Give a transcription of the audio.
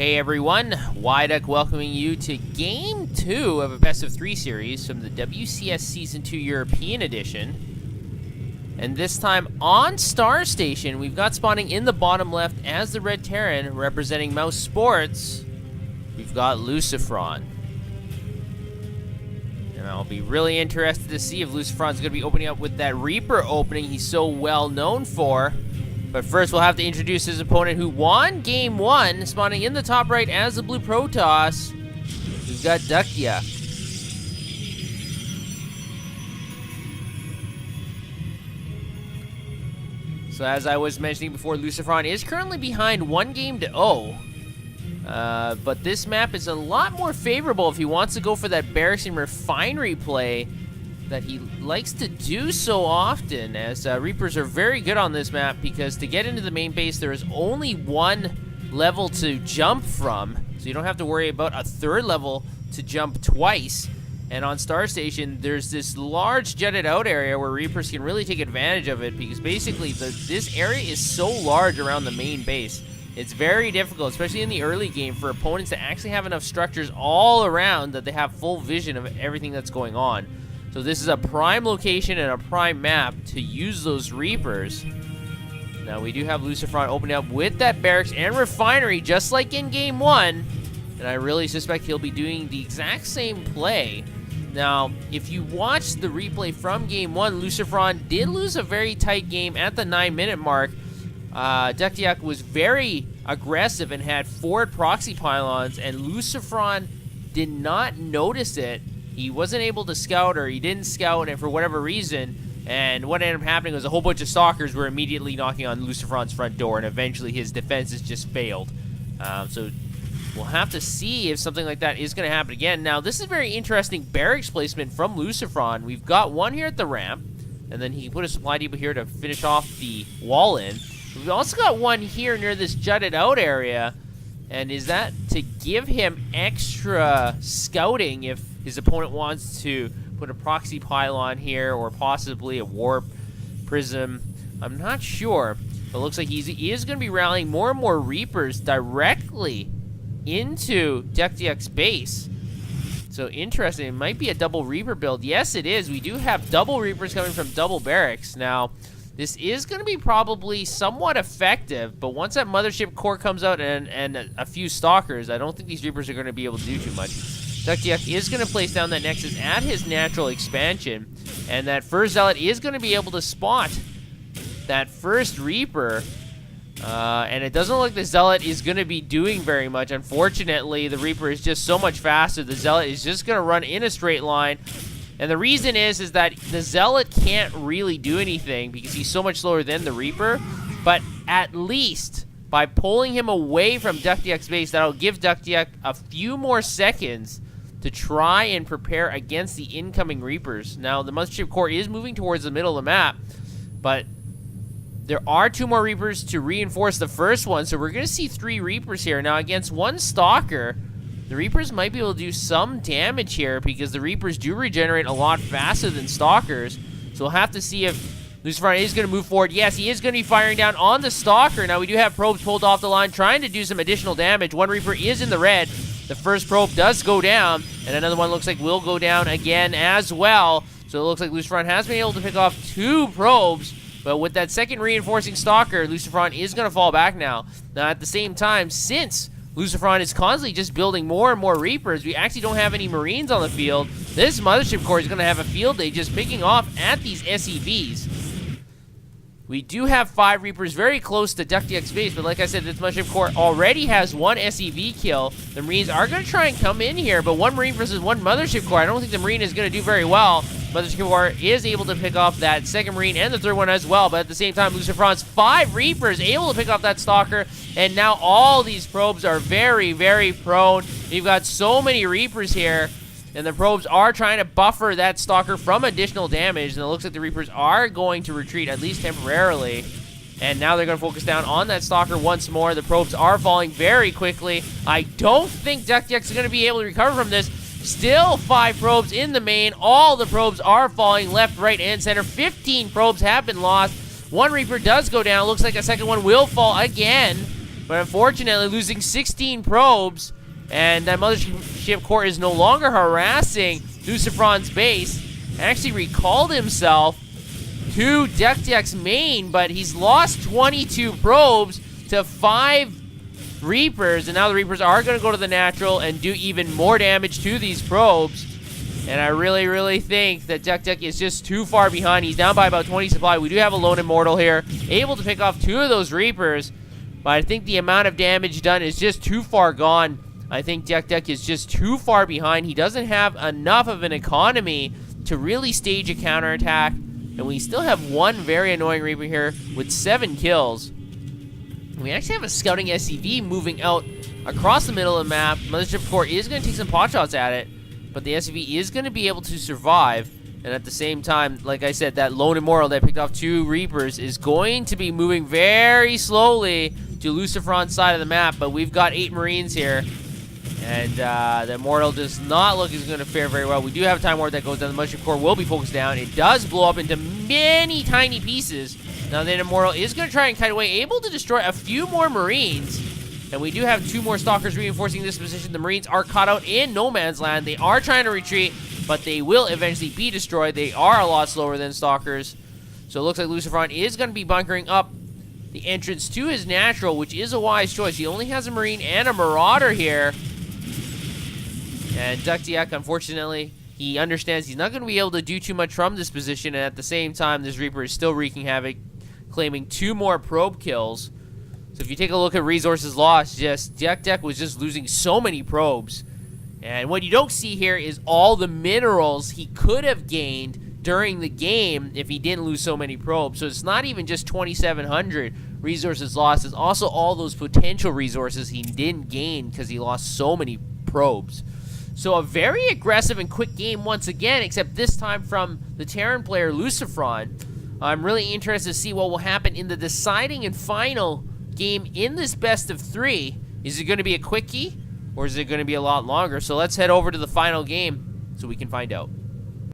Hey everyone, Duck welcoming you to Game 2 of a Best of 3 series from the WCS Season 2 European Edition. And this time on Star Station, we've got spawning in the bottom left as the Red Terran, representing Mouse Sports. We've got Lucifron. And I'll be really interested to see if Lucifron's going to be opening up with that Reaper opening he's so well known for. But first, we'll have to introduce his opponent who won Game 1, spawning in the top right as the Blue Protoss. We've got Duckdeok. So as I was mentioning before, Lucifron is currently behind 1-0. But this map is a lot more favorable if he wants to go for that barracks and refinery play that he likes to do so often, as Reapers are very good on this map, because to get into the main base there is only one level to jump from, so you don't have to worry about a third level to jump twice. And on Star Station there's this large jutted out area where Reapers can really take advantage of it, because basically this area is so large around the main base. It's very difficult, especially in the early game, for opponents to actually have enough structures all around that they have full vision of everything that's going on. So this is a prime location and a prime map to use those Reapers. Now we do have Lucifron opening up with that barracks and refinery just like in Game 1. And I really suspect he'll be doing the exact same play. Now, if you watch the replay from Game 1, Lucifron did lose a very tight game at the 9-minute mark. Duckdeok was very aggressive and had forward proxy pylons, and Lucifron did not notice it. He wasn't able to scout, or he didn't scout, and for whatever reason, and what ended up happening was a whole bunch of stalkers were immediately knocking on Lucifron's front door, and eventually his defenses just failed. So we'll have to see if something like that is going to happen again. Now, this is very interesting barracks placement from Lucifron. We've got one here at the ramp, and then he put a supply depot here to finish off the wall in. We've also got one here near this jutted out area, and is that to give him extra scouting if his opponent wants to put a proxy pylon here, or possibly a warp prism. I'm not sure, but it looks like he is going to be rallying more and more Reapers directly into Duckdeok's base. So interesting, it might be a double Reaper build. Yes, it is. We do have double Reapers coming from double barracks. Now, this is going to be probably somewhat effective, but once that mothership core comes out and a few stalkers, I don't think these Reapers are going to be able to do too much. Duckdeok is going to place down that Nexus at his natural expansion, and that first Zealot is going to be able to spot that first Reaper, and it doesn't look like the Zealot is going to be doing very much. Unfortunately, the Reaper is just so much faster. The Zealot is just going to run in a straight line, and the reason is that the Zealot can't really do anything because he's so much slower than the Reaper, but at least by pulling him away from Duckdeok's base, that'll give Duckdeok a few more seconds to try and prepare against the incoming Reapers. Now, the mothership core is moving towards the middle of the map, but there are 2 more Reapers to reinforce the first one, so we're going to see 3 Reapers here. Now, against 1 Stalker, the Reapers might be able to do some damage here, because the Reapers do regenerate a lot faster than Stalkers. So we'll have to see if Lucifron is going to move forward. Yes, he is going to be firing down on the Stalker. Now, we do have probes pulled off the line, trying to do some additional damage. 1 Reaper is in the red. The first probe does go down, and another one looks like will go down again as well. So it looks like Lucifron has been able to pick off 2 probes, but with that second reinforcing Stalker, Lucifron is going to fall back now. Now, at the same time, since Lucifron is constantly just building more and more Reapers, we actually don't have any Marines on the field. This mothership core is going to have a field day just picking off at these SEVs. We do have 5 Reapers very close to Duckdeok's base, but like I said, this mothership core already has 1 SEV kill. The Marines are going to try and come in here, but 1 Marine versus 1 mothership core, I don't think the Marine is going to do very well. Mothership core is able to pick off that second Marine and the third one as well, but at the same time, Lucifron's 5 Reapers able to pick off that Stalker, and now all these probes are very, very prone. You've got so many Reapers here, and the probes are trying to buffer that Stalker from additional damage, and it looks like the Reapers are going to retreat, at least temporarily. And now they're going to focus down on that Stalker once more. The probes are falling very quickly. I don't think Duckdeok's going to be able to recover from this. Still 5 probes in the main. All the probes are falling left, right, and center. 15 probes have been lost. 1 Reaper does go down. Looks like a second one will fall again. But unfortunately, losing 16 probes, and that mothership core is no longer harassing Lucifron's base. Actually recalled himself to Duckdeok's main, but he's lost 22 probes to 5 Reapers, and now the Reapers are going to go to the natural and do even more damage to these probes. And I really, really think that Duckdeok is just too far behind. He's down by about 20 supply. We do have a lone immortal here, able to pick off 2 of those Reapers, but I think the amount of damage done is just too far gone. I think Duckdeok is just too far behind. He doesn't have enough of an economy to really stage a counterattack, and we still have one very annoying Reaper here with 7 kills. We actually have a scouting SCV moving out across the middle of the map. Mothership Core is going to take some pot shots at it, but the SCV is going to be able to survive. And at the same time, like I said, that lone immortal that picked off 2 Reapers is going to be moving very slowly to Lucifron's side of the map. But we've got 8 Marines here, and the immortal does not look as going to fare very well. We do have a time ward that goes down. The Mothership Core will be focused down. It does blow up into many tiny pieces. Now the immortal is going to try and kite away, able to destroy a few more Marines. And we do have 2 more Stalkers reinforcing this position. The Marines are caught out in no man's land. They are trying to retreat, but they will eventually be destroyed. They are a lot slower than Stalkers. So it looks like Lucifron is going to be bunkering up the entrance to his natural, which is a wise choice. He only has a Marine and a Marauder here. And Duckdeok, unfortunately, he understands he's not going to be able to do too much from this position. And at the same time, this Reaper is still wreaking havoc, claiming 2 more probe kills. So if you take a look at resources lost, Duckdeok was just losing so many probes. And what you don't see here is all the minerals he could have gained during the game if he didn't lose so many probes. So it's not even just 2,700 resources lost. It's also all those potential resources he didn't gain because he lost so many probes. So a very aggressive and quick game once again, except this time from the Terran player Lucifron. I'm really interested to see what will happen in the deciding and final game in this best of 3. Is it going to be a quickie, or is it going to be a lot longer? So let's head over to the final game so we can find out.